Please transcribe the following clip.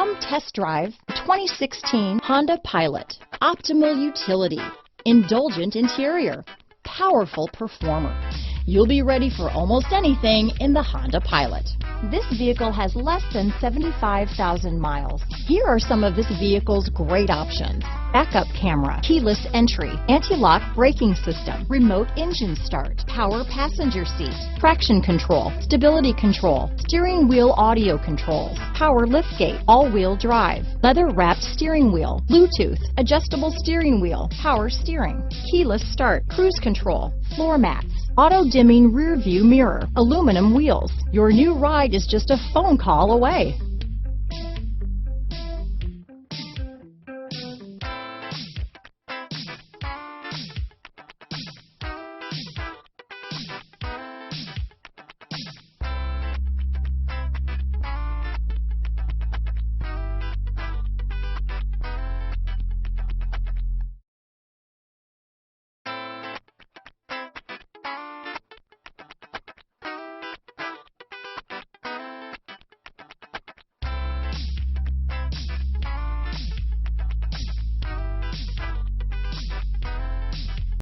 Come test drive the 2016 Honda Pilot. Optimal utility, indulgent interior, powerful performer. You'll be ready for almost anything in the Honda Pilot. This vehicle has less than 75,000 miles. Here are some of this vehicle's great options: backup camera, keyless entry, anti-lock braking system, remote engine start, power passenger seat, traction control, stability control, steering wheel audio controls, power liftgate, all-wheel drive, leather-wrapped steering wheel, Bluetooth, adjustable steering wheel, power steering, keyless start, cruise control, floor mats, auto-dimming rear view mirror, aluminum wheels. Your new ride is just a phone call away.